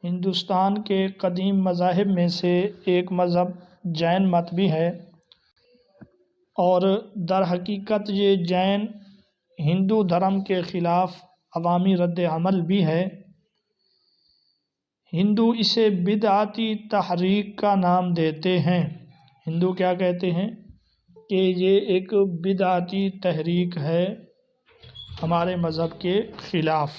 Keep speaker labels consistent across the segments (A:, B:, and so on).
A: ہندوستان کے قدیم مذاہب میں سے ایک مذہب جین مت بھی ہے، اور در حقیقت یہ جین ہندو دھرم کے خلاف عوامی رد عمل بھی ہے۔ ہندو اسے بدعتی تحریک کا نام دیتے ہیں۔ ہندو کیا کہتے ہیں کہ یہ ایک بدعتی تحریک ہے ہمارے مذہب کے خلاف۔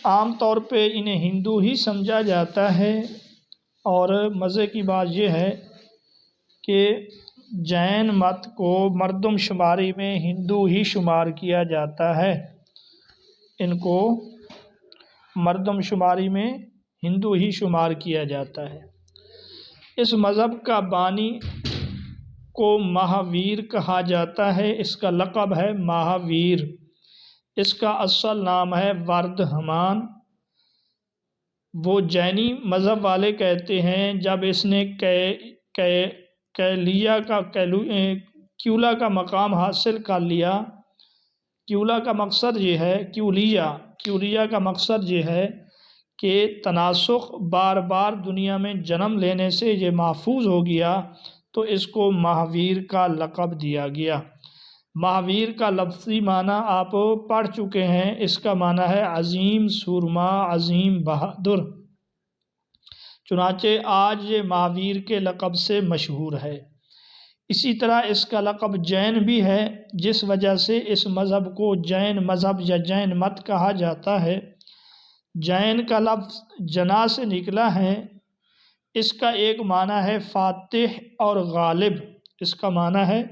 A: عام طور پہ انہیں ہندو ہی سمجھا جاتا ہے، اور مزے کی بات یہ ہے کہ جین مت کو مردم شماری میں ہندو ہی شمار کیا جاتا ہے۔ ان کو مردم شماری میں ہندو ہی شمار کیا جاتا ہے۔ اس مذہب کا بانی کو مہاویر کہا جاتا ہے۔ اس کا لقب ہے مہاویر۔ اس کا اصل نام ہے وردھمان۔ وہ جینی مذہب والے کہتے ہیں جب اس نے کیولا کا مقام حاصل کر لیا۔ کیولا کا مقصد یہ ہے، کیولیا کا مقصد یہ ہے کہ تناسخ بار بار دنیا میں جنم لینے سے یہ محفوظ ہو گیا، تو اس کو مہاویر کا لقب دیا گیا۔ مہاویر کا لفظی معنی آپ پڑھ چکے ہیں۔ اس کا معنی ہے عظیم سورما، عظیم بہادر۔ چنانچہ آج یہ مہاویر کے لقب سے مشہور ہے۔ اسی طرح اس کا لقب جین بھی ہے، جس وجہ سے اس مذہب کو جین مذہب یا جین مت کہا جاتا ہے۔ جین کا لفظ جنا سے نکلا ہے۔ اس کا ایک معنی ہے فاتح اور غالب۔ اس کا معنی ہے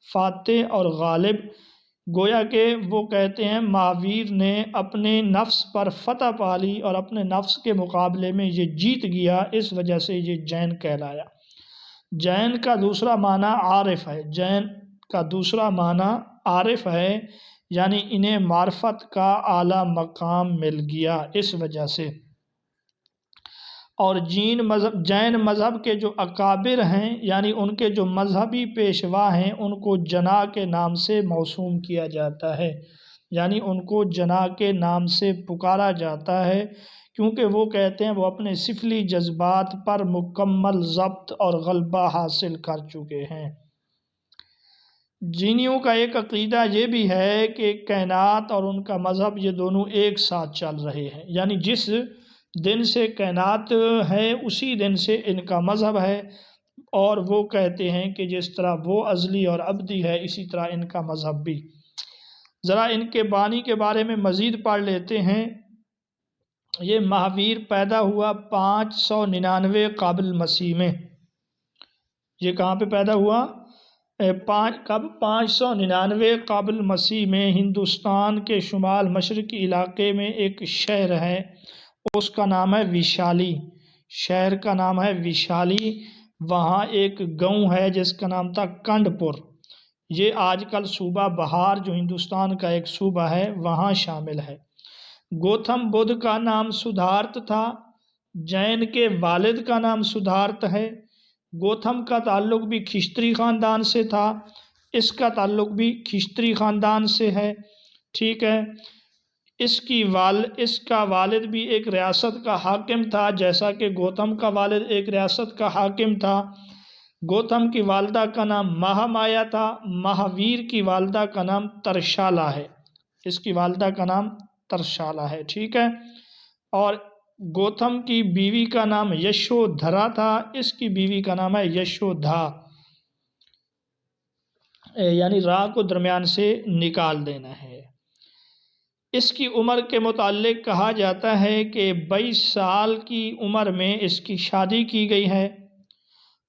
A: فاتح اور غالب۔ گویا کہ وہ کہتے ہیں مہاویر نے اپنے نفس پر فتح پا لی اور اپنے نفس کے مقابلے میں یہ جیت گیا، اس وجہ سے یہ جین کہلایا۔ جین کا دوسرا معنی عارف ہے۔ جین کا دوسرا معنی عارف ہے، یعنی انہیں معرفت کا اعلیٰ مقام مل گیا، اس وجہ سے۔ اور جین مذہب کے جو اکابر ہیں، یعنی ان کے جو مذہبی پیشوا ہیں، ان کو جنا کے نام سے موسوم کیا جاتا ہے، یعنی ان کو جنا کے نام سے پکارا جاتا ہے، کیونکہ وہ کہتے ہیں وہ اپنے سفلی جذبات پر مکمل ضبط اور غلبہ حاصل کر چکے ہیں۔ جینیوں کا ایک عقیدہ یہ بھی ہے کہ کائنات اور ان کا مذہب یہ دونوں ایک ساتھ چل رہے ہیں، یعنی جس دن سے کائنات ہے اسی دن سے ان کا مذہب ہے، اور وہ کہتے ہیں کہ جس طرح وہ ازلی اور ابدی ہے اسی طرح ان کا مذہب بھی۔ ذرا ان کے بانی کے بارے میں مزید پڑھ لیتے ہیں۔ یہ مہاویر پیدا ہوا 599 قبل مسیح میں۔ یہ کہاں پہ پیدا ہوا؟ 599 قبل مسیح میں ہندوستان کے شمال مشرقی علاقے میں ایک شہر ہے، اس کا نام ہے ویشالی۔ شہر کا نام ہے ویشالی۔ وہاں ایک گاؤں ہے جس کا نام تھا کنڈ پور۔ یہ آج کل صوبہ بہار جو ہندوستان کا ایک صوبہ ہے وہاں شامل ہے۔ گوتم بدھ کا نام سدھارتھ تھا۔ جین کے والد کا نام سدھارتھ ہے۔ گوتم کا تعلق بھی کھشتری خاندان سے تھا، اس کا تعلق بھی کھشتری خاندان سے ہے، ٹھیک ہے۔ اس کا والد بھی ایک ریاست کا حاکم تھا، جیسا کہ گوتم کا والد ایک ریاست کا حاکم تھا۔ گوتم کی والدہ کا نام مہا مایا تھا۔ مہاویر کی والدہ کا نام ترشالہ ہے۔ اس کی والدہ کا نام ترشالہ ہے، ٹھیک ہے۔ اور گوتم کی بیوی کا نام یشودھرا تھا، اس کی بیوی کا نام ہے یشودھا، یعنی راہ کو درمیان سے نکال دینا ہے۔ اس کی عمر کے متعلق کہا جاتا ہے کہ 22 سال کی عمر میں اس کی شادی کی گئی ہے،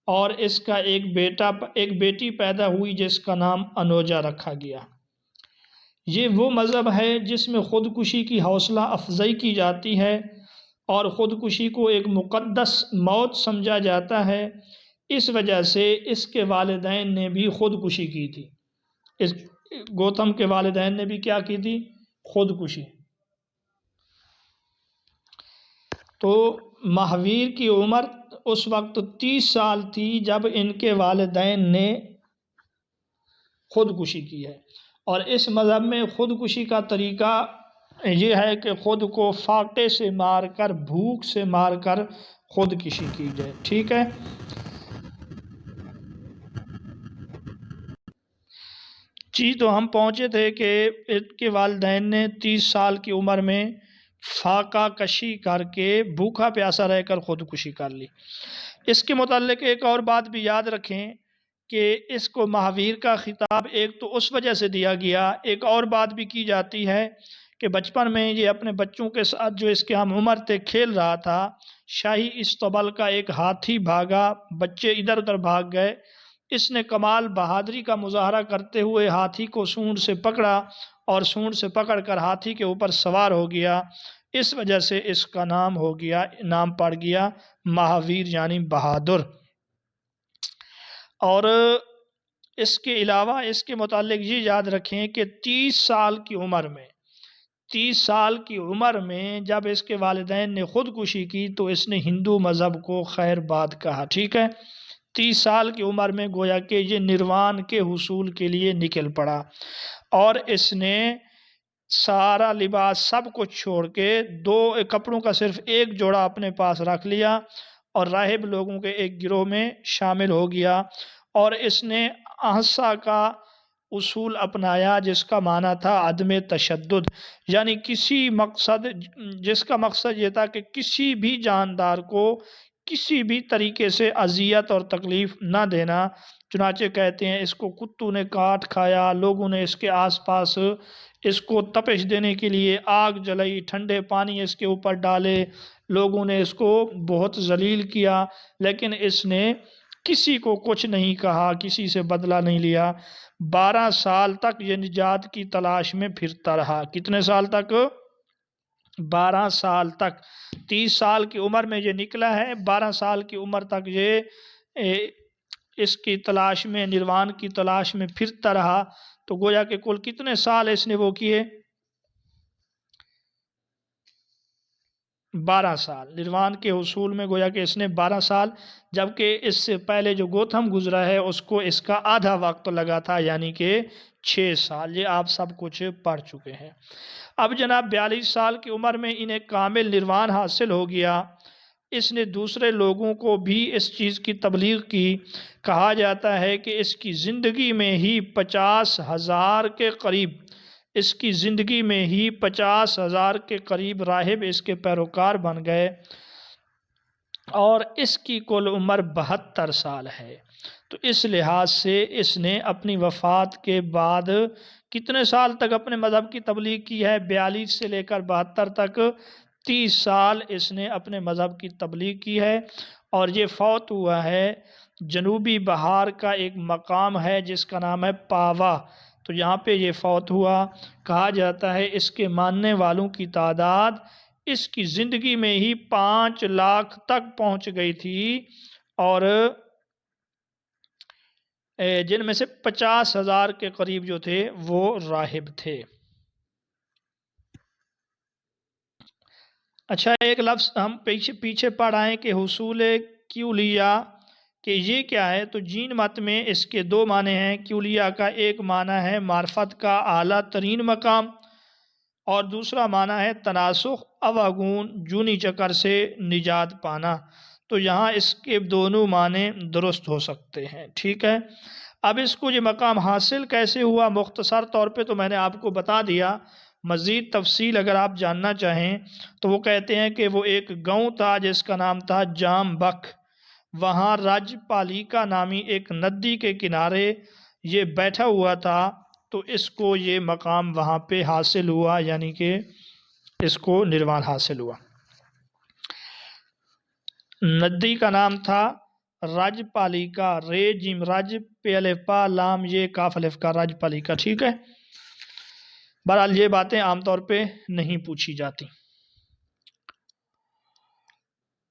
A: اور اس کا ایک بیٹی پیدا ہوئی جس کا نام انوجا رکھا گیا۔ یہ وہ مذہب ہے جس میں خودکشی کی حوصلہ افزائی کی جاتی ہے، اور خودکشی کو ایک مقدس موت سمجھا جاتا ہے۔ اس وجہ سے اس کے والدین نے بھی خودکشی کی تھی۔ گوتم کے والدین نے بھی کیا کی تھی؟ خودکشی۔ تو مہاویر کی عمر اس وقت 30 سال تھی جب ان کے والدین نے خودکشی کی ہے، اور اس مذہب میں خودکشی کا طریقہ یہ ہے کہ خود کو فاقے سے مار کر، بھوک سے مار کر خودکشی کی جائے، ٹھیک ہے۔ جی تو ہم پہنچے تھے کہ ان کے والدین نے 30 سال کی عمر میں فاقہ کشی کر کے بھوکا پیاسا رہ کر خودکشی کر لی۔ اس کے متعلق ایک اور بات بھی یاد رکھیں کہ اس کو مہاویر کا خطاب ایک تو اس وجہ سے دیا گیا، ایک اور بات بھی کی جاتی ہے کہ بچپن میں یہ اپنے بچوں کے ساتھ جو اس کے ہم عمر تھے کھیل رہا تھا، شاہی استبل کا ایک ہاتھی بھاگا، بچے ادھر ادھر بھاگ گئے، اس نے کمال بہادری کا مظاہرہ کرتے ہوئے ہاتھی کو سونڈ سے پکڑا اور سونڈ سے پکڑ کر ہاتھی کے اوپر سوار ہو گیا، اس وجہ سے اس کا نام پڑ گیا مہاویر یعنی بہادر۔ اور اس کے علاوہ اس کے متعلق یہ یاد رکھیں کہ 30 سال کی عمر میں جب اس کے والدین نے خودکشی کی تو اس نے ہندو مذہب کو خیر باد کہا، ٹھیک ہے۔ 30 سال کی عمر میں گویا کہ یہ نروان کے حصول کے لیے نکل پڑا، اور اس نے سارا لباس سب کچھ چھوڑ کے 2 کپڑوں کا صرف ایک جوڑا اپنے پاس رکھ لیا اور راہب لوگوں کے ایک گروہ میں شامل ہو گیا، اور اس نے احسا کا اصول اپنایا جس کا معنی تھا عدم تشدد، یعنی جس کا مقصد یہ تھا کہ کسی بھی جاندار کو کسی بھی طریقے سے اذیت اور تکلیف نہ دینا۔ چنانچہ کہتے ہیں اس کو کتوں نے کاٹ کھایا، لوگوں نے اس کے آس پاس اس کو تپش دینے کے لیے آگ جلائی، ٹھنڈے پانی اس کے اوپر ڈالے، لوگوں نے اس کو بہت ذلیل کیا، لیکن اس نے کسی کو کچھ نہیں کہا، کسی سے بدلہ نہیں لیا۔ 12 سال تک یہ نجات کی تلاش میں پھرتا رہا۔ کتنے سال تک؟ 12 سال تک۔ 30 سال کی عمر میں یہ نکلا ہے، 12 سال کی عمر تک یہ اس کی تلاش میں، نروان کی تلاش میں پھرتا رہا۔ تو گویا کہ کل کتنے سال اس نے وہ کیے؟ 12 سال نروان کے حصول میں، گویا کہ اس نے 12 سال، جبکہ اس سے پہلے جو گوتم گزرا ہے اس کو اس کا آدھا وقت لگا تھا، یعنی کہ 6 سال۔ یہ آپ سب کچھ پڑھ چکے ہیں۔ اب جناب 42 سال کی عمر میں انہیں کامل نروان حاصل ہو گیا۔ اس نے دوسرے لوگوں کو بھی اس چیز کی تبلیغ کی۔ کہا جاتا ہے کہ اس کی زندگی میں ہی 50,000 کے قریب راہب اس کے پیروکار بن گئے، اور اس کی کل عمر 72 سال ہے۔ تو اس لحاظ سے اس نے اپنی وفات کے بعد کتنے سال تک اپنے مذہب کی تبلیغ کی ہے؟ 42 سے لے کر 72 تک 30 سال اس نے اپنے مذہب کی تبلیغ کی ہے، اور یہ فوت ہوا ہے جنوبی بہار کا ایک مقام ہے جس کا نام ہے پاوا، تو یہاں پہ یہ فوت ہوا۔ کہا جاتا ہے اس کے ماننے والوں کی تعداد اس کی زندگی میں ہی 5 لاکھ تک پہنچ گئی تھی، اور جن میں سے 50,000 کے قریب جو تھے وہ راہب تھے۔ اچھا، ایک لفظ ہم پیچھے پڑھ آئیں کہ حصول کیولیا، کہ یہ کیا ہے؟ تو جین مت میں اس کے 2 معنی ہیں۔ کیولیا کا ایک معنی ہے معرفت کا اعلیٰ ترین مقام، اور دوسرا معنی ہے تناسخ اواگون جونی چکر سے نجات پانا۔ تو یہاں اس کے دونوں معنی درست ہو سکتے ہیں، ٹھیک ہے۔ اب اس کو یہ مقام حاصل کیسے ہوا؟ مختصر طور پہ تو میں نے آپ کو بتا دیا، مزید تفصیل اگر آپ جاننا چاہیں تو وہ کہتے ہیں کہ وہ ایک گاؤں تھا جس کا نام تھا جام بک، وہاں راج پالیکا نامی ایک ندی کے کنارے یہ بیٹھا ہوا تھا، تو اس کو یہ مقام وہاں پہ حاصل ہوا، یعنی کہ اس کو نروان حاصل ہوا۔ ندی کا نام تھا راج پالیکا، رے جیم راج پہ الف پا لام یہ کاف الف کا، راج پالیکا، ٹھیک ہے۔ بہرحال یہ باتیں عام طور پہ نہیں پوچھی جاتی۔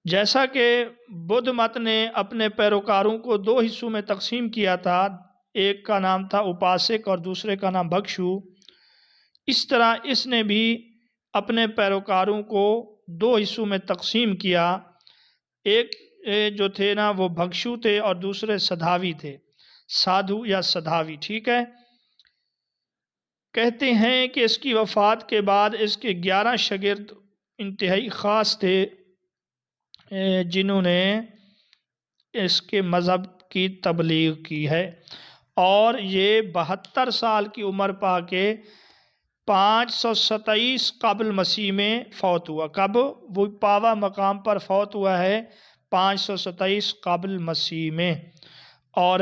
A: جیسا کہ بدھ مت نے اپنے پیروکاروں کو 2 حصوں میں تقسیم کیا تھا، ایک کا نام تھا اپاسک اور دوسرے کا نام بھکشو، اس طرح اس نے بھی اپنے پیروکاروں کو 2 حصوں میں تقسیم کیا۔ ایک جو تھے نا وہ بھکشو تھے اور دوسرے سدھاوی تھے، سادھو یا سدھاوی، ٹھیک ہے۔ کہتے ہیں کہ اس کی وفات کے بعد اس کے 11 شاگرد انتہائی خاص تھے جنہوں نے اس کے مذہب کی تبلیغ کی ہے، اور یہ 72 سال کی عمر پا کے 527 قبل مسیح میں فوت ہوا۔ کب؟ وہ پاوا مقام پر فوت ہوا ہے 527 قبل مسیح میں۔ اور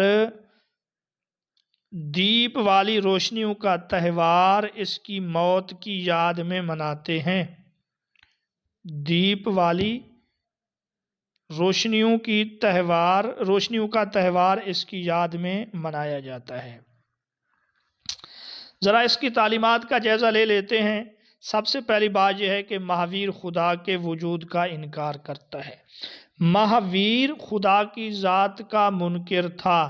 A: دیپ والی روشنیوں کا تہوار اس کی موت کی یاد میں مناتے ہیں۔ دیپ والی روشنیوں کا تہوار اس کی یاد میں منایا جاتا ہے۔ ذرا اس کی تعلیمات کا جائزہ لے لیتے ہیں۔ سب سے پہلی بات یہ ہے کہ مہاویر خدا کے وجود کا انکار کرتا ہے۔ مہاویر خدا کی ذات کا منکر تھا۔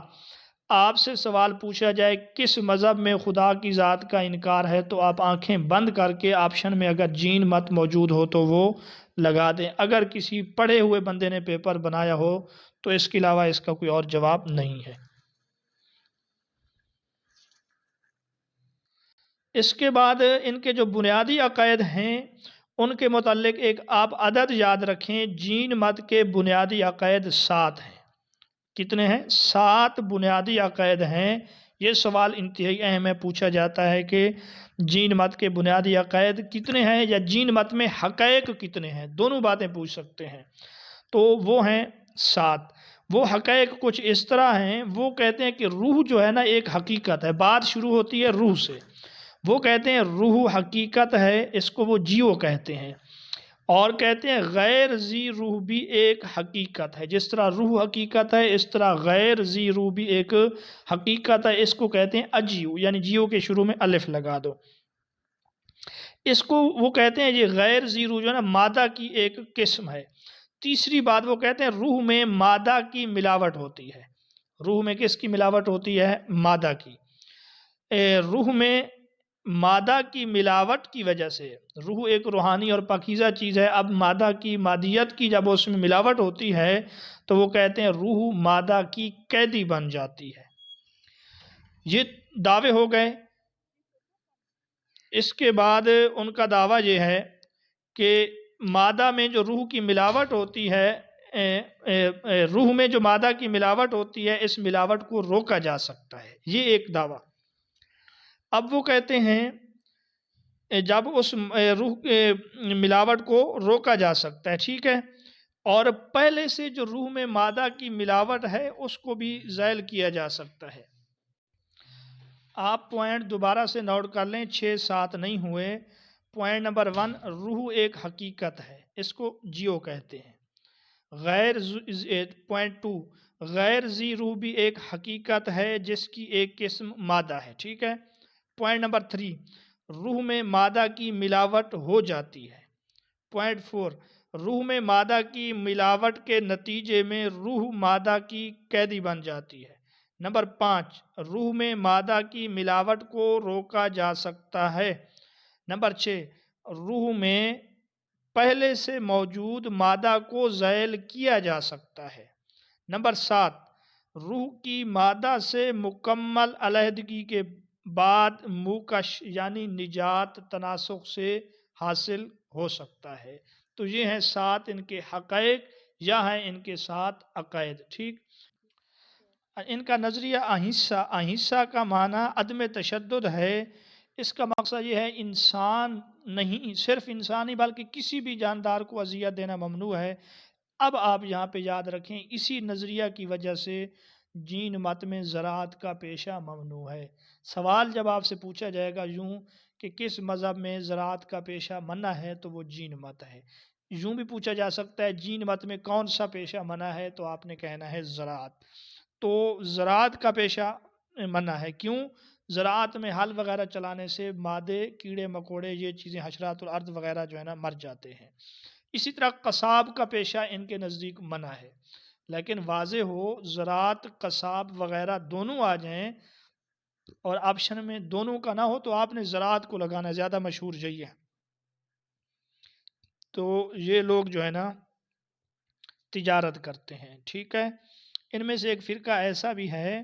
A: آپ سے سوال پوچھا جائے کس مذہب میں خدا کی ذات کا انکار ہے، تو آپ آنکھیں بند کر کے آپشن میں اگر جین مت موجود ہو تو وہ لگا دیں۔ اگر کسی پڑھے ہوئے بندے نے پیپر بنایا ہو تو اس کے علاوہ اس کا کوئی اور جواب نہیں ہے۔ اس کے بعد ان کے جو بنیادی عقائد ہیں ان کے متعلق ایک آپ عدد یاد رکھیں۔ جین مت کے بنیادی عقائد 7 ہیں۔ کتنے ہیں؟ 7 بنیادی عقائد ہیں۔ یہ سوال انتہائی اہم ہے، پوچھا جاتا ہے کہ جین مت کے بنیادی عقائد کتنے ہیں، یا جین مت میں حقائق کتنے ہیں، دونوں باتیں پوچھ سکتے ہیں۔ تو وہ ہیں 7۔ وہ حقائق کچھ اس طرح ہیں، وہ کہتے ہیں کہ روح جو ہے نا ایک حقیقت ہے، بات شروع ہوتی ہے روح سے۔ وہ کہتے ہیں روح حقیقت ہے، اس کو وہ جیو کہتے ہیں، اور کہتے ہیں غیر ذی روح بھی ایک حقیقت ہے۔ جس طرح روح حقیقت ہے اس طرح غیر ذی روح بھی ایک حقیقت ہے، اس کو کہتے ہیں اجیو، یعنی جیو کے شروع میں الف لگا دو۔ اس کو وہ کہتے ہیں یہ غیر ذی روح جو ہے نا مادہ کی ایک قسم ہے۔ تیسری بات وہ کہتے ہیں روح میں مادہ کی ملاوٹ ہوتی ہے۔ روح میں کس کی ملاوٹ ہوتی ہے؟ مادہ کی۔ روح میں مادہ کی ملاوٹ کی وجہ سے، روح ایک روحانی اور پاکیزہ چیز ہے، اب مادہ کی مادیت کی جب اس میں ملاوٹ ہوتی ہے تو وہ کہتے ہیں روح مادہ کی قیدی بن جاتی ہے۔ یہ دعوے ہو گئے۔ اس کے بعد ان کا دعویٰ یہ ہے کہ مادہ میں جو روح کی ملاوٹ ہوتی ہے، روح میں جو مادہ کی ملاوٹ ہوتی ہے اس ملاوٹ کو روکا جا سکتا ہے، یہ ایک دعویٰ۔ اب وہ کہتے ہیں جب اس روح ملاوٹ کو روکا جا سکتا ہے، ٹھیک ہے، اور پہلے سے جو روح میں مادہ کی ملاوٹ ہے اس کو بھی زائل کیا جا سکتا ہے۔ آپ پوائنٹ دوبارہ سے نوٹ کر لیں، 6-7 نہیں ہوئے۔ پوائنٹ نمبر 1، روح ایک حقیقت ہے، اس کو جیو کہتے ہیں۔ پوائنٹ 2، غیر ذی روح بھی ایک حقیقت ہے جس کی ایک قسم مادہ ہے، ٹھیک ہے۔ پوائنٹ نمبر 3، روح میں مادہ کی ملاوٹ ہو جاتی ہے۔ پوائنٹ 4، روح میں مادہ کی ملاوٹ کے نتیجے میں روح مادہ کی قیدی بن جاتی ہے۔ نمبر 5، روح میں مادہ کی ملاوٹ کو روکا جا سکتا ہے۔ نمبر 6، روح میں پہلے سے موجود مادہ کو زائل کیا جا سکتا ہے۔ نمبر 7، روح کی مادہ سے مکمل علیحدگی کے بعد موکش یعنی نجات تناسخ سے حاصل ہو سکتا ہے۔ تو یہ ہیں 7 ان کے حقائق، یا ہیں ان کے 7 عقائد، ٹھیک۔ ان کا نظریہ اہنسا کا معنی عدم تشدد ہے۔ اس کا مقصد یہ ہے انسان نہیں، صرف انسان ہی بلکہ کسی بھی جاندار کو اذیت دینا ممنوع ہے۔ اب آپ یہاں پہ یاد رکھیں اسی نظریہ کی وجہ سے جین مت میں زراعت کا پیشہ ممنوع ہے۔ سوال جب آپ سے پوچھا جائے گا یوں کہ کس مذہب میں زراعت کا پیشہ منع ہے تو وہ جین مت ہے۔ یوں بھی پوچھا جا سکتا ہے جین مت میں کون سا پیشہ منع ہے، تو آپ نے کہنا ہے زراعت۔ تو زراعت کا پیشہ منع ہے، کیوں؟ زراعت میں ہل وغیرہ چلانے سے مادے، کیڑے مکوڑے، یہ چیزیں حشرات الارض وغیرہ جو ہے نا مر جاتے ہیں۔ اسی طرح قصاب کا پیشہ ان کے نزدیک منع ہے، لیکن واضح ہو زراعت قصاب وغیرہ دونوں آ جائیں اور آپشن میں دونوں کا نہ ہو تو آپ نے زراعت کو لگانا، زیادہ مشہور یہی ہے۔ تو یہ لوگ جو ہے نا تجارت کرتے ہیں، ٹھیک ہے۔ ان میں سے ایک فرقہ ایسا بھی ہے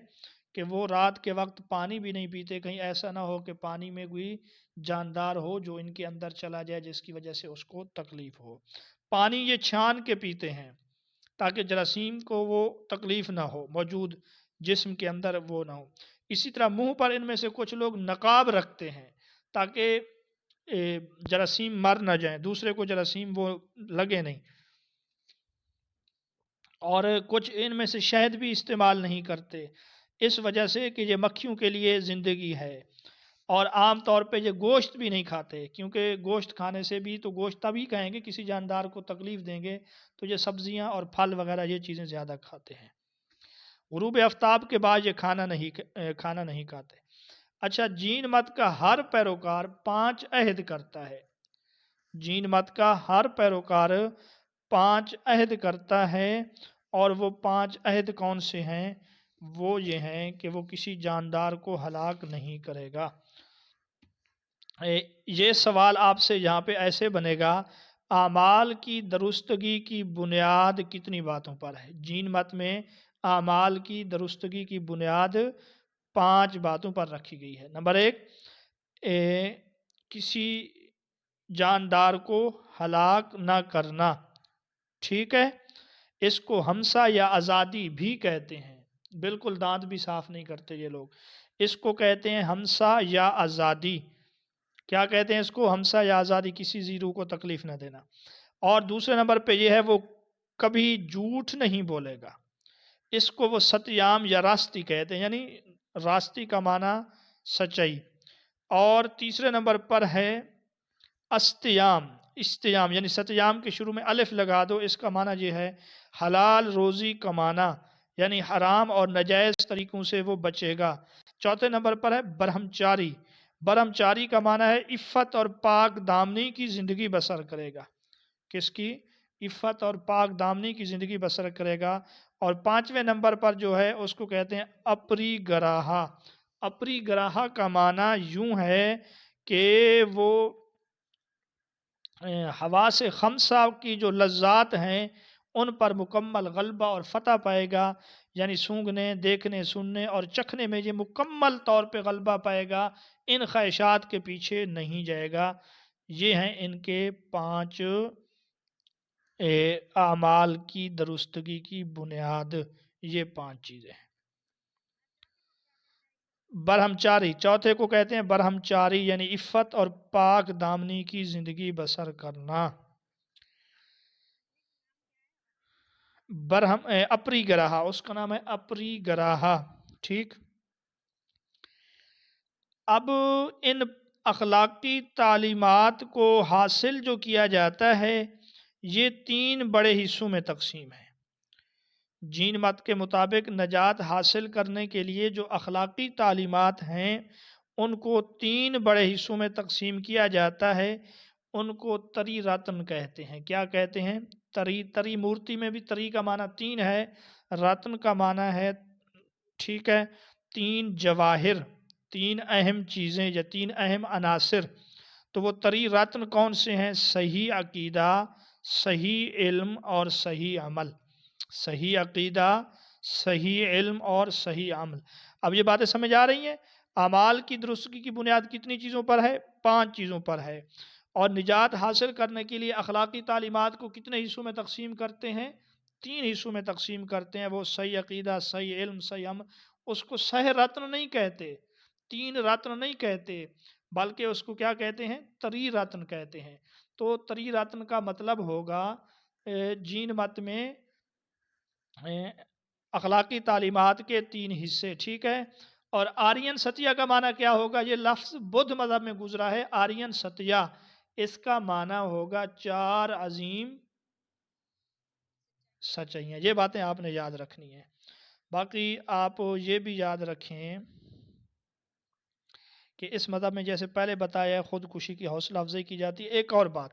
A: کہ وہ رات کے وقت پانی بھی نہیں پیتے، کہیں ایسا نہ ہو کہ پانی میں کوئی جاندار ہو جو ان کے اندر چلا جائے جس کی وجہ سے اس کو تکلیف ہو۔ پانی یہ چھان کے پیتے ہیں تاکہ جراثیم کو وہ تکلیف نہ ہو، موجود جسم کے اندر وہ نہ ہو۔ اسی طرح منہ پر ان میں سے کچھ لوگ نقاب رکھتے ہیں تاکہ جراثیم مر نہ جائیں، دوسرے کو جراثیم وہ لگے نہیں۔ اور کچھ ان میں سے شہد بھی استعمال نہیں کرتے، اس وجہ سے کہ یہ مکھیوں کے لیے زندگی ہے۔ اور عام طور پہ یہ گوشت بھی نہیں کھاتے، کیونکہ گوشت کھانے سے بھی تو گوشت تبھی کہیں گے کسی جاندار کو تکلیف دیں گے، تو یہ سبزیاں اور پھل وغیرہ یہ چیزیں زیادہ کھاتے ہیں۔ غروب آفتاب کے بعد یہ کھانا نہیں کھاتے۔ اچھا، جین مت کا ہر پیروکار 5 عہد کرتا ہے۔ جین مت کا ہر پیروکار 5 عہد کرتا ہے، اور وہ 5 عہد کون سے ہیں؟ وہ یہ ہیں کہ وہ کسی جاندار کو ہلاک نہیں کرے گا۔ یہ سوال آپ سے یہاں پہ ایسے بنے گا، اعمال کی درستگی کی بنیاد کتنی باتوں پر ہے؟ جین مت میں اعمال کی درستگی کی بنیاد 5 باتوں پر رکھی گئی ہے۔ نمبر 1، کسی جاندار کو ہلاک نہ کرنا، ٹھیک ہے؟ اس کو ہمسا یا آزادی بھی کہتے ہیں، بالکل دانت بھی صاف نہیں کرتے یہ لوگ، اس کو کہتے ہیں ہمسا یا آزادی۔ کیا کہتے ہیں اس کو؟ ہمسا یا آزادی، کسی زیرو کو تکلیف نہ دینا۔ اور دوسرے نمبر پہ یہ ہے وہ کبھی جھوٹ نہیں بولے گا، اس کو وہ ستیام یا راستی کہتے ہیں، یعنی راستی کا معنی سچائی۔ اور تیسرے نمبر پر ہے استیام، استیام یعنی ستیام کے شروع میں الف لگا دو، اس کا معنی یہ ہے حلال روزی کمانا، یعنی حرام اور ناجائز طریقوں سے وہ بچے گا۔ چوتھے نمبر پر ہے برہمچاری، برہمچاری کا معنی ہے عفت اور پاک دامنی کی زندگی بسر کرے گا۔ کس کی؟ عفت اور پاک دامنی کی زندگی بسر کرے گا۔ اور 5ویں نمبر پر جو ہے اس کو کہتے ہیں اپری گراہا۔ اپری گراہا کا معنی یوں ہے کہ وہ حواس خمسہ کی جو لذات ہیں ان پر مکمل غلبہ اور فتح پائے گا، یعنی سونگھنے، دیکھنے، سننے اور چکھنے میں یہ مکمل طور پہ غلبہ پائے گا، ان خواہشات کے پیچھے نہیں جائے گا۔ یہ ہیں ان کے 5 اعمال کی درستگی کی بنیاد، یہ 5 چیزیں ہیں۔ برہمچاری، چوتھے کو کہتے ہیں برہمچاری، یعنی عفت اور پاک دامنی کی زندگی بسر کرنا۔ اپری گراہا، اس کا نام ہے اپری گراہا، ٹھیک۔ اب ان اخلاقی تعلیمات کو حاصل جو کیا جاتا ہے یہ 3 بڑے حصوں میں تقسیم ہے۔ جین مت کے مطابق نجات حاصل کرنے کے لیے جو اخلاقی تعلیمات ہیں ان کو 3 بڑے حصوں میں تقسیم کیا جاتا ہے، ان کو تری رتن کہتے ہیں۔ کیا کہتے ہیں؟ تری مورتی میں بھی تری کا معنی 3 ہے، رتن کا معنی ہے، ٹھیک ہے، 3 جواہر، 3 اہم چیزیں یا 3 اہم عناصر۔ تو وہ تری رتن کون سے ہیں؟ صحیح عقیدہ، صحیح علم اور صحیح عمل۔ صحیح عقیدہ، صحیح علم اور صحیح عمل۔ اب یہ باتیں سمجھ آ رہی ہیں؟ اعمال کی درستگی کی بنیاد کتنی چیزوں پر ہے؟ 5 چیزوں پر ہے۔ اور نجات حاصل کرنے کے لیے اخلاقی تعلیمات کو کتنے حصوں میں تقسیم کرتے ہیں؟ 3 حصوں میں تقسیم کرتے ہیں، وہ صحیح عقیدہ، صحیح علم، صحیح عمل۔ اس کو صحیح رتن نہیں کہتے، 3 رتن نہیں کہتے، بلکہ اس کو کیا کہتے ہیں؟ تری رتن کہتے ہیں۔ تو تری رتن کا مطلب ہوگا جین مت میں اخلاقی تعلیمات کے 3 حصے، ٹھیک ہے۔ اور آرین ستیہ کا معنی کیا ہوگا؟ یہ لفظ بدھ مذہب میں گزرا ہے، آرین ستیہ، اس کا معنی ہوگا 4 عظیم سچائیاں۔ یہ باتیں آپ نے یاد رکھنی ہیں۔ باقی آپ یہ بھی یاد رکھیں کہ اس مذہب میں جیسے پہلے بتایا خودکشی کی حوصلہ افزائی کی جاتی ہے۔ ایک اور بات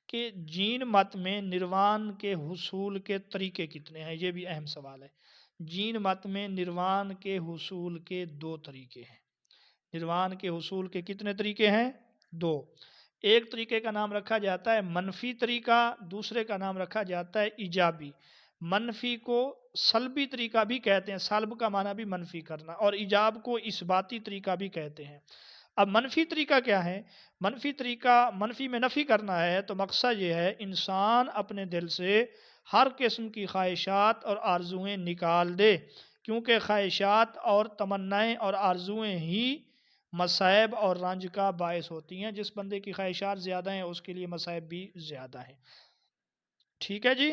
A: کہ جین مت میں نروان کے حصول کے طریقے کتنے ہیں؟ یہ بھی اہم سوال ہے۔ جین مت میں نروان کے حصول کے 2 طریقے ہیں۔ نروان کے حصول کے کتنے طریقے ہیں؟ 2۔ ایک طریقے کا نام رکھا جاتا ہے منفی طریقہ، دوسرے کا نام رکھا جاتا ہے ایجابی۔ منفی کو سلبی طریقہ بھی کہتے ہیں، سلب کا معنی بھی منفی کرنا، اور ایجاب کو اثباتی طریقہ بھی کہتے ہیں۔ اب منفی طریقہ کیا ہے؟ منفی طریقہ، منفی میں نفی کرنا ہے، تو مقصد یہ ہے انسان اپنے دل سے ہر قسم کی خواہشات اور آرزوئیں نکال دے، کیونکہ خواہشات اور تمنائیں اور آرزوئیں ہی مصائب اور رنج کا باعث ہوتی ہیں۔ جس بندے کی خواہشات زیادہ ہیں اس کے لیے مصائب بھی زیادہ ہیں۔ ٹھیک ہے جی،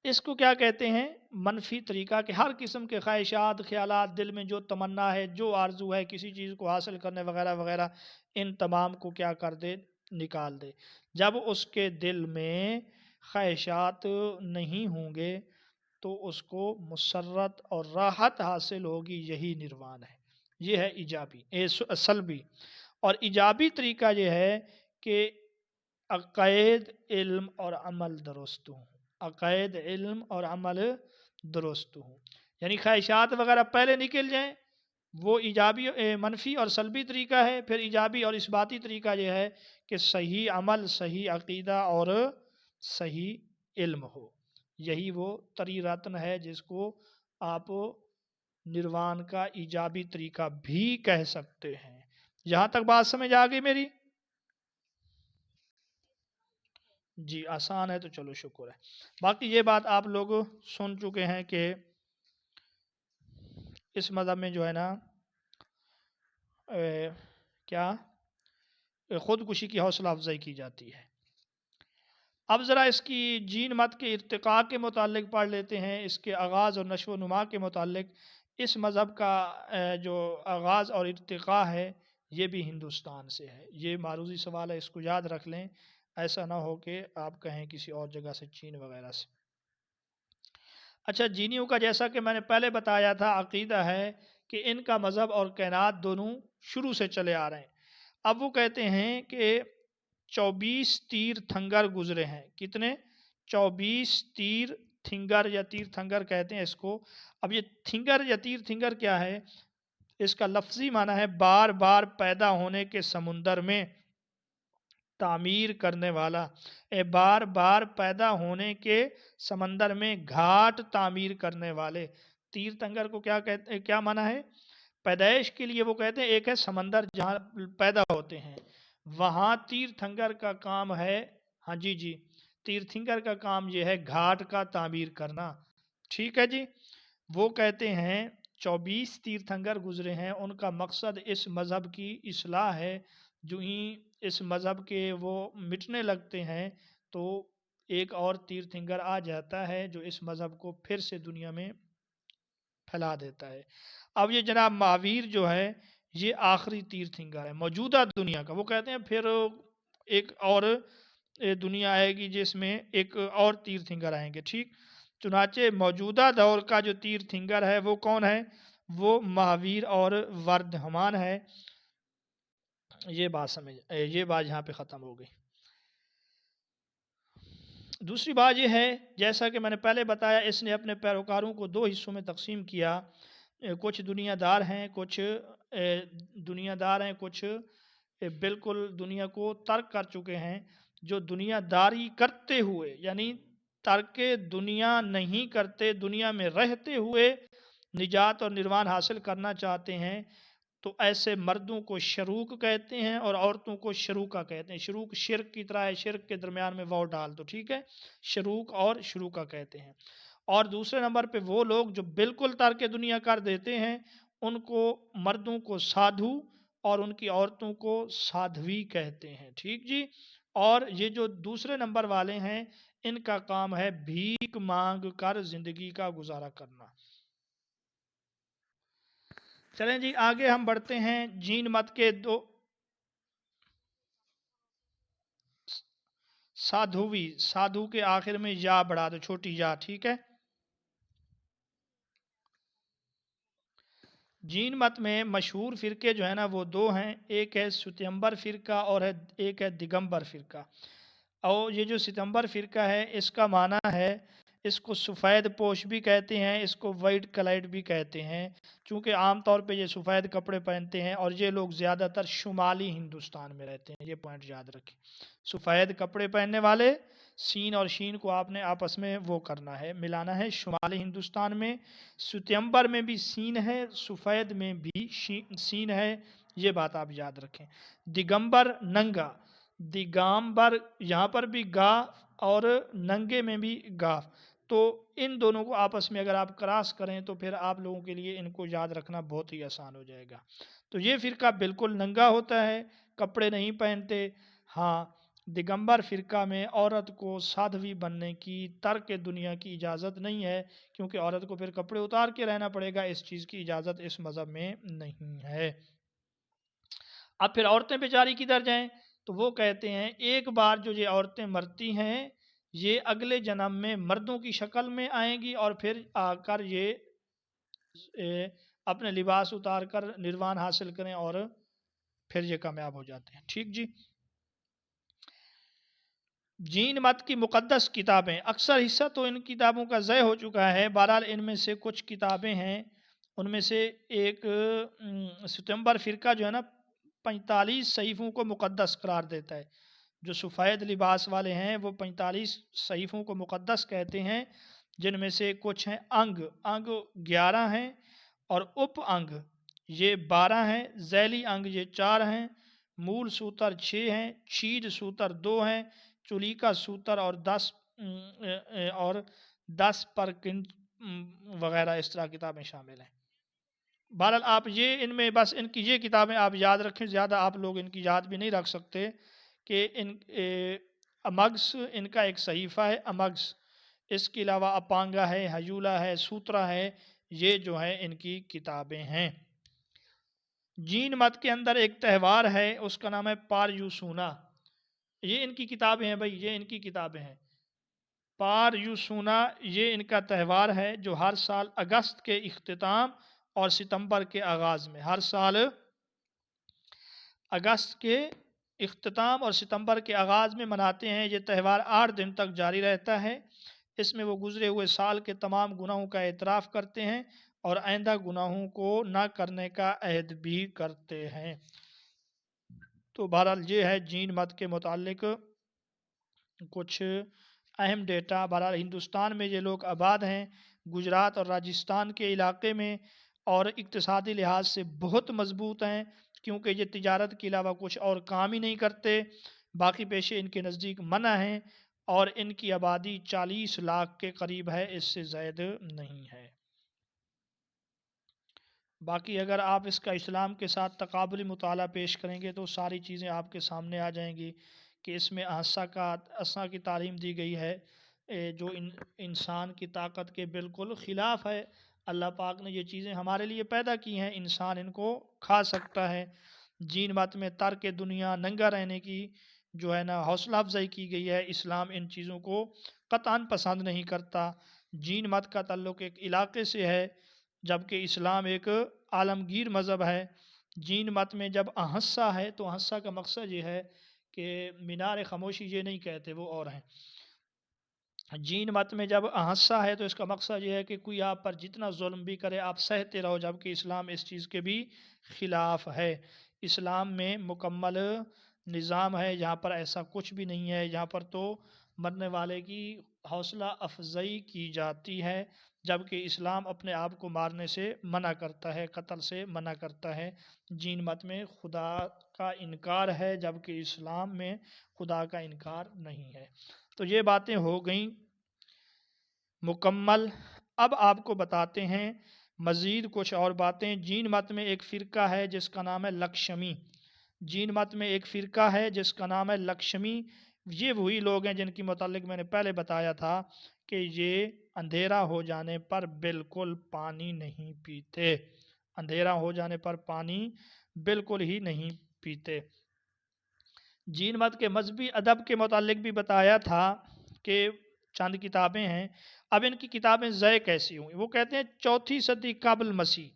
A: اس کو کیا کہتے ہیں؟ منفی طریقہ، کہ ہر قسم کے خواہشات، خیالات، دل میں جو تمنا ہے، جو آرزو ہے کسی چیز کو حاصل کرنے وغیرہ وغیرہ، ان تمام کو کیا کر دے؟ نکال دے۔ جب اس کے دل میں خواہشات نہیں ہوں گے تو اس کو مسرت اور راحت حاصل ہوگی، یہی نروان ہے۔ یہ ہے ایجابی سلبی۔ اور ایجابی طریقہ یہ ہے کہ عقائد، علم اور عمل درست ہوں، عقائد، علم اور عمل درست ہوں، یعنی خواہشات وغیرہ پہلے نکل جائیں، وہ ایجابی منفی اور سلبی طریقہ ہے۔ پھر ایجابی اور اثباتی طریقہ یہ ہے کہ صحیح عمل، صحیح عقیدہ اور صحیح علم ہو، یہی وہ تری رتن ہے جس کو آپ نروان کا ایجابی طریقہ بھی کہہ سکتے ہیں۔ یہاں تک بات سمجھ آ گئی میری؟ جی آسان ہے تو چلو شکر ہے۔ باقی یہ بات آپ لوگ سن چکے ہیں کہ اس مذہب میں جو ہے نا کیا خودکشی کی حوصلہ افزائی کی جاتی ہے۔ اب ذرا اس کی جین مت کے ارتقاء کے متعلق پڑھ لیتے ہیں، اس کے آغاز اور نشو و نما کے متعلق۔ اس مذہب کا جو آغاز اور ارتقاء ہے یہ بھی ہندوستان سے ہے۔ یہ معروضی سوال ہے، اس کو یاد رکھ لیں، ایسا نہ ہو کہ آپ کہیں کسی اور جگہ سے، چین وغیرہ سے۔ اچھا، جینیوں کا جیسا کہ میں نے پہلے بتایا تھا عقیدہ ہے کہ ان کا مذہب اور کائنات دونوں شروع سے چلے آ رہے ہیں۔ اب وہ کہتے ہیں کہ 24 تیر تھنگر گزرے ہیں۔ کتنے؟ 24 تیر تھنگر یا تیر تھنگر کہتے ہیں اس کو۔ اب یہ تھنگر یا تیر تھنگر کیا ہے؟ اس کا لفظی معنی ہے بار بار پیدا ہونے کے سمندر میں تعمیر کرنے والا، بار بار پیدا ہونے کے سمندر میں گھاٹ تعمیر کرنے والے۔ تیر تھنگر کو کیا کہتے ہیں، کیا معنی ہے؟ پیدائش کے لیے وہ کہتے ہیں ایک ہے سمندر جہاں پیدا ہوتے ہیں، وہاں تیر تھنگر کا کام ہے، ہاں جی جی، تیر تھنگر کا کام یہ ہے گھاٹ کا تعمیر کرنا۔ ٹھیک ہے جی، وہ کہتے ہیں 24 تیر تھنگر گزرے ہیں، ان کا مقصد اس مذہب کی اصلاح ہے۔ جو ہی اس مذہب کے وہ مٹنے لگتے ہیں تو ایک اور تیر تھنگر آ جاتا ہے جو اس مذہب کو پھر سے دنیا میں پھیلا دیتا ہے۔ اب یہ جناب مہاویر جو ہے یہ آخری تیر تھنگر ہے موجودہ دنیا کا۔ وہ کہتے ہیں پھر ایک اور دنیا آئے گی جس میں ایک اور تیر تھنگر آئیں گے۔ ٹھیک، چنانچہ موجودہ دور کا جو تیر تھنگر ہے وہ کون ہے؟ وہ مہاویر اور وردھمان ہے۔ یہ بات سمجھ، یہ بات یہاں پہ ختم ہو گئی۔ دوسری بات یہ ہے، جیسا کہ میں نے پہلے بتایا، اس نے اپنے پیروکاروں کو 2 حصوں میں تقسیم کیا۔ کچھ دنیا دار ہیں، کچھ دنیا دار ہیں، کچھ بالکل دنیا کو ترک کر چکے ہیں۔ جو دنیا داری کرتے ہوئے، یعنی ترک دنیا نہیں کرتے، دنیا میں رہتے ہوئے نجات اور نروان حاصل کرنا چاہتے ہیں، تو ایسے مردوں کو شروک کہتے ہیں اور عورتوں کو شروکہ کہتے ہیں۔ شروک شرک کی طرح ہے، شرک کے درمیان میں واو ڈال دو، ٹھیک ہے، شروک اور شروکہ کہتے ہیں۔ اور دوسرے نمبر پہ وہ لوگ جو بالکل ترک دنیا کر دیتے ہیں، ان کو مردوں کو سادھو اور ان کی عورتوں کو سادھوی کہتے ہیں۔ ٹھیک جی، اور یہ جو دوسرے نمبر والے ہیں ان کا کام ہے بھیک مانگ کر زندگی کا گزارا کرنا۔ چلیں جی آگے ہم بڑھتے ہیں۔ جین مت کے 2 سادھوی، سادھو کے آخر میں یا بڑھا دو، چھوٹی یا، ٹھیک ہے۔ جین مت میں مشہور فرقے جو ہیں نا وہ 2 ہیں، ایک ہے ستمبر فرقہ اور ایک ہے دگمبر فرقہ۔ اور یہ جو ستمبر فرقہ ہے اس کا معنی ہے اس کو سفید پوش بھی کہتے ہیں، اس کو وائٹ کلائڈ بھی کہتے ہیں، چونکہ عام طور پہ یہ سفید کپڑے پہنتے ہیں اور یہ لوگ زیادہ تر شمالی ہندوستان میں رہتے ہیں، یہ پوائنٹ یاد رکھیں۔ سفید کپڑے پہننے والے، سین اور شین کو آپ نے آپس میں وہ کرنا ہے، ملانا ہے۔ شمالی ہندوستان میں ستمبر میں بھی سین ہے، سفید میں بھی سین ہے، یہ بات آپ یاد رکھیں۔ دگمبر ننگا، دگامبر یہاں پر بھی گا اور ننگے میں بھی گا، تو ان دونوں کو آپس میں اگر آپ کراس کریں تو پھر آپ لوگوں کے لیے ان کو یاد رکھنا بہت ہی آسان ہو جائے گا۔ تو یہ فرقہ بالکل ننگا ہوتا ہے، کپڑے نہیں پہنتے۔ ہاں، دگمبر فرقہ میں عورت کو سادھوی بننے کی، ترک دنیا کی اجازت نہیں ہے، کیونکہ عورت کو پھر کپڑے اتار کے رہنا پڑے گا، اس چیز کی اجازت اس مذہب میں نہیں ہے۔ اب پھر عورتیں بیچاری کدھر جائیں؟ تو وہ کہتے ہیں ایک بار جو یہ عورتیں مرتی ہیں، یہ اگلے جنم میں مردوں کی شکل میں آئیں گی اور پھر آ کر یہ اپنے لباس اتار کر نروان حاصل کریں اور پھر یہ کامیاب ہو جاتے ہیں۔ ٹھیک جی۔ جین مت کی مقدس کتابیں، اکثر حصہ تو ان کتابوں کا ضائع ہو چکا ہے، بہرحال ان میں سے کچھ کتابیں ہیں، ان میں سے ایک ستمبر فرقہ جو ہے نا 45 صحیفوں کو مقدس قرار دیتا ہے۔ جو سفید لباس والے ہیں وہ 45 صحیفوں کو مقدس کہتے ہیں، جن میں سے کچھ ہیں انگ 11 ہیں اور اپ انگ یہ 12 ہیں، ذیلی انگ یہ 4 ہیں، مول سوتر 6 ہیں، چھید سوتر 2 ہیں، چلیکا سوتر اور 10 پرکنڈ وغیرہ اس طرح کتابیں شامل ہیں۔ بہرحال آپ یہ ان میں بس ان کی یہ کتابیں آپ یاد رکھیں، زیادہ آپ لوگ ان کی یاد بھی نہیں رکھ سکتے کہ امگس ان کا ایک صحیفہ ہے امگس، اس کے علاوہ اپانگا ہے، ہیولا ہے، سوترا ہے، یہ جو ہے ان کی کتابیں ہیں۔ جین مت کے اندر ایک تہوار ہے، اس کا نام ہے پاریوسونا، یہ ان کی کتابیں ہیں بھائی، یہ ان کی کتابیں ہیں۔ پاریوسونا یہ ان کا تہوار ہے جو ہر سال اگست کے اختتام اور ستمبر کے آغاز میں، ہر سال اگست کے اختتام اور ستمبر کے آغاز میں مناتے ہیں۔ یہ تہوار 8 دن تک جاری رہتا ہے، اس میں وہ گزرے ہوئے سال کے تمام گناہوں کا اعتراف کرتے ہیں اور آئندہ گناہوں کو نہ کرنے کا عہد بھی کرتے ہیں۔ تو بہرحال یہ ہے جین مت کے متعلق کچھ اہم ڈیٹا۔ بہرحال ہندوستان میں یہ لوگ آباد ہیں، گجرات اور راجستھان کے علاقے میں، اور اقتصادی لحاظ سے بہت مضبوط ہیں، کیونکہ یہ تجارت کے علاوہ کچھ اور کام ہی نہیں کرتے، باقی پیشے ان کے نزدیک منع ہیں، اور ان کی آبادی 40 لاکھ کے قریب ہے، اس سے زائد نہیں ہے۔ باقی اگر آپ اس کا اسلام کے ساتھ تقابلی مطالعہ پیش کریں گے تو ساری چیزیں آپ کے سامنے آ جائیں گی کہ اس میں احصا کی تعلیم دی گئی ہے، جو انسان کی طاقت کے بالکل خلاف ہے۔ اللہ پاک نے یہ چیزیں ہمارے لیے پیدا کی ہیں، انسان ان کو کھا سکتا ہے۔ جین مت میں ترک دنیا، ننگا رہنے کی جو ہے نا حوصلہ افزائی کی گئی ہے، اسلام ان چیزوں کو قطعاً پسند نہیں کرتا۔ جین مت کا تعلق ایک علاقے سے ہے، جبکہ اسلام ایک عالمگیر مذہب ہے۔ جین مت میں جب احصا ہے تو احصا کا مقصد یہ ہے کہ مینار خاموشی یہ نہیں کہتے، وہ اور ہیں۔ جین مت میں جب احصا ہے تو اس کا مقصد یہ ہے کہ کوئی آپ پر جتنا ظلم بھی کرے آپ سہتے رہو، جبکہ اسلام اس چیز کے بھی خلاف ہے۔ اسلام میں مکمل نظام ہے، یہاں پر ایسا کچھ بھی نہیں ہے، یہاں پر تو مرنے والے کی حوصلہ افزائی کی جاتی ہے، جبکہ اسلام اپنے آپ کو مارنے سے منع کرتا ہے، قتل سے منع کرتا ہے۔ جین مت میں خدا کا انکار ہے، جبکہ اسلام میں خدا کا انکار نہیں ہے۔ تو یہ باتیں ہو گئیں مکمل۔ اب آپ کو بتاتے ہیں مزید کچھ اور باتیں۔ جین مت میں ایک فرقہ ہے جس کا نام ہے لکشمی۔ جین مت میں ایک فرقہ ہے جس کا نام ہے لکشمی، یہ وہی لوگ ہیں جن کی متعلق میں نے پہلے بتایا تھا کہ یہ اندھیرا ہو جانے پر بالکل پانی نہیں پیتے، اندھیرا ہو جانے پر پانی بالکل ہی نہیں پیتے۔ جین مت کے مذہبی ادب کے متعلق بھی بتایا تھا کہ چند کتابیں ہیں۔ اب ان کی کتابیں ضائع کیسی ہوئیں؟ وہ کہتے ہیں 4 صدی قبل مسیح،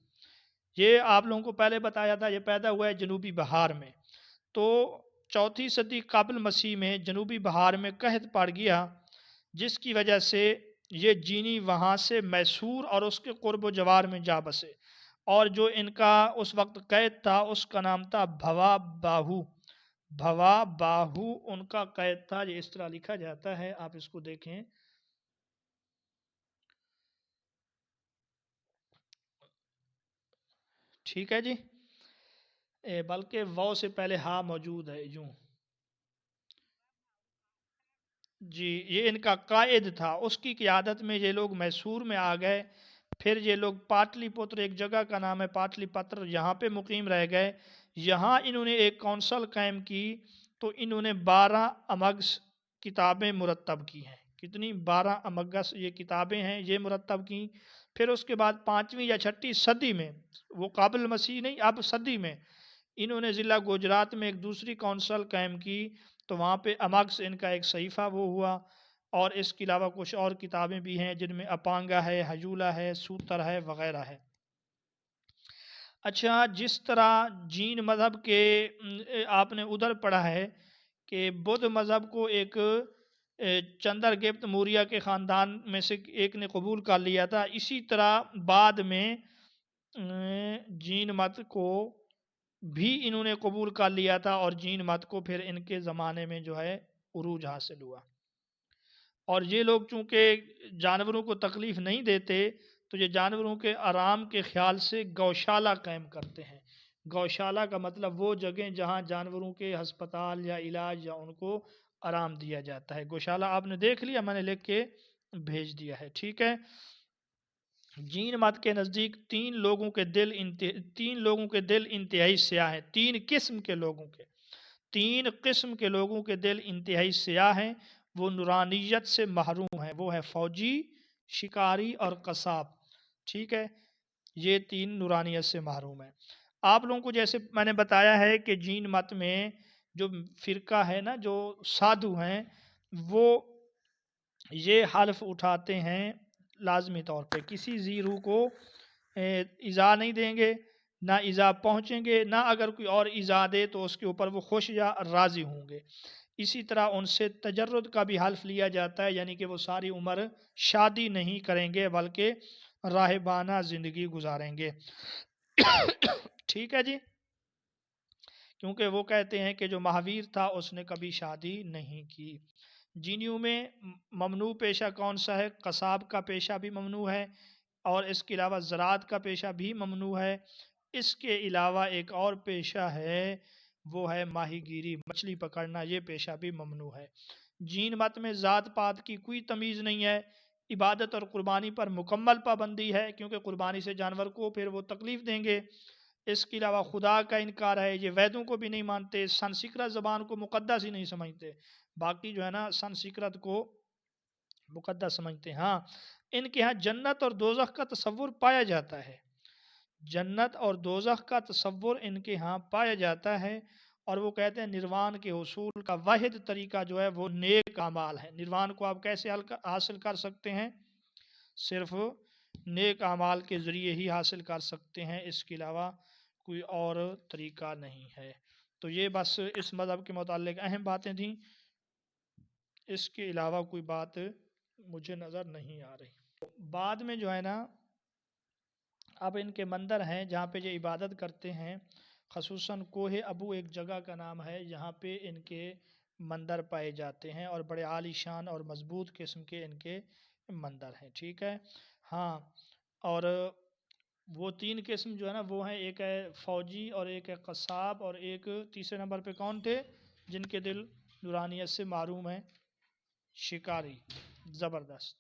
A: یہ آپ لوگوں کو پہلے بتایا تھا، یہ پیدا ہوا ہے جنوبی بہار میں۔ تو 4 صدی قبل مسیح میں جنوبی بہار میں قحط پڑ گیا، جس کی وجہ سے یہ جینی وہاں سے میسور اور اس کے قرب و جوار میں جا بسے، اور جو ان کا اس وقت قید تھا اس کا نام تھا بھوا باہو، بھوا باہو ان کا قید تھا، یہ اس طرح لکھا جاتا ہے، آپ اس کو دیکھیں۔ ٹھیک ہے جی، بلکہ واو سے پہلے ہا موجود ہے یوں۔ جی، یہ ان کا قائد تھا، اس کی قیادت میں یہ لوگ میسور میں آ گئے، پھر یہ لوگ پاٹلی پتر، ایک جگہ کا نام ہے پاٹلی پتر، یہاں پہ مقیم رہ گئے۔ یہاں انہوں نے ایک کونسل قائم کی، تو انہوں نے 12 امگس کتابیں مرتب کی ہیں۔ کتنی؟ 12 امگس یہ کتابیں ہیں، یہ مرتب کی۔ پھر اس کے بعد 5ویں یا 6ٹھی صدی میں، وہ قابل مسیح نہیں، اب صدی میں انہوں نے ضلع گجرات میں ایک دوسری کونسل قائم کی، تو وہاں پہ امگس ان کا ایک صحیفہ وہ ہوا، اور اس کے علاوہ کچھ اور کتابیں بھی ہیں جن میں اپانگا ہے، حجولہ ہے، سوتر ہے، وغیرہ ہے۔ اچھا، جس طرح جین مذہب کے آپ نے ادھر پڑھا ہے کہ بدھ مذہب کو ایک چندر گپت موریہ کے خاندان میں سے ایک نے قبول کر لیا تھا، اسی طرح بعد میں جین مت کو بھی انہوں نے قبول کر لیا تھا، اور جین مت کو پھر ان کے زمانے میں جو ہے عروج حاصل ہوا۔ اور یہ لوگ چونکہ جانوروں کو تکلیف نہیں دیتے، تو یہ جانوروں کے آرام کے خیال سے گوشالہ قائم کرتے ہیں۔ گوشالہ کا مطلب وہ جگہیں جہاں جانوروں کے ہسپتال یا علاج یا ان کو آرام دیا جاتا ہے۔ گوشالہ آپ نے دیکھ لیا، میں نے لکھ کے بھیج دیا ہے، ٹھیک ہے۔ جین مت کے نزدیک تین لوگوں کے دل انتہائی سیاہ ہیں، تین قسم کے لوگوں کے دل انتہائی سیاہ ہیں، وہ نورانیت سے محروم ہیں، وہ ہے فوجی، شکاری اور قصاب، ٹھیک ہے، یہ تین نورانیت سے محروم ہیں۔ آپ لوگوں کو جیسے میں نے بتایا ہے کہ جین مت میں جو فرقہ ہے نا، جو سادھو ہیں، وہ یہ حلف اٹھاتے ہیں لازمی طور پہ کسی ذی روح کو ایذا نہیں دیں گے، نہ ایذا پہنچیں گے، نہ اگر کوئی اور ایذا دے تو اس کے اوپر وہ خوش یا راضی ہوں گے۔ اسی طرح ان سے تجرد کا بھی حلف لیا جاتا ہے، یعنی کہ وہ ساری عمر شادی نہیں کریں گے بلکہ راہبانہ زندگی گزاریں گے۔ ٹھیک ہے جی، کیونکہ وہ کہتے ہیں کہ جو مہاویر تھا اس نے کبھی شادی نہیں کی۔ جینیوں میں ممنوع پیشہ کون سا ہے؟ قصاب کا پیشہ بھی ممنوع ہے، اور اس کے علاوہ زراعت کا پیشہ بھی ممنوع ہے۔ اس کے علاوہ ایک اور پیشہ ہے، وہ ہے ماہی گیری، مچھلی پکڑنا، یہ پیشہ بھی ممنوع ہے۔ جین مت میں ذات پات کی کوئی تمیز نہیں ہے، عبادت اور قربانی پر مکمل پابندی ہے، کیونکہ قربانی سے جانور کو پھر وہ تکلیف دیں گے۔ اس کے علاوہ خدا کا انکار ہے، یہ ویدوں کو بھی نہیں مانتے، سنسکرت زبان کو مقدس ہی نہیں سمجھتے، باقی جو ہے نا سنسکرت کو مقدس سمجھتے ہیں۔ ہاں، ان کے ہاں جنت اور دوزخ کا تصور پایا جاتا ہے، جنت اور دوزخ کا تصور ان کے ہاں پایا جاتا ہے، اور وہ کہتے ہیں نروان کے حصول کا واحد طریقہ جو ہے وہ نیک اعمال ہے۔ نروان کو آپ کیسے حاصل کر سکتے ہیں؟ صرف نیک اعمال کے ذریعے ہی حاصل کر سکتے ہیں، اس کے علاوہ کوئی اور طریقہ نہیں ہے۔ تو یہ بس اس مذہب کے متعلق اہم باتیں تھیں، اس کے علاوہ کوئی بات مجھے نظر نہیں آ رہی۔ بعد میں جو ہے نا، اب ان کے مندر ہیں جہاں پہ یہ عبادت کرتے ہیں، خصوصاً کوہ ابو ایک جگہ کا نام ہے، یہاں پہ ان کے مندر پائے جاتے ہیں، اور بڑے عالی شان اور مضبوط قسم کے ان کے مندر ہیں، ٹھیک ہے۔ ہاں، اور وہ تین قسم جو ہے نا وہ ہیں، ایک ہے فوجی، اور ایک ہے قصاب، اور ایک تیسرے نمبر پہ کون تھے جن کے دل نورانیت سے معروم ہیں؟ شکاری، زبردست۔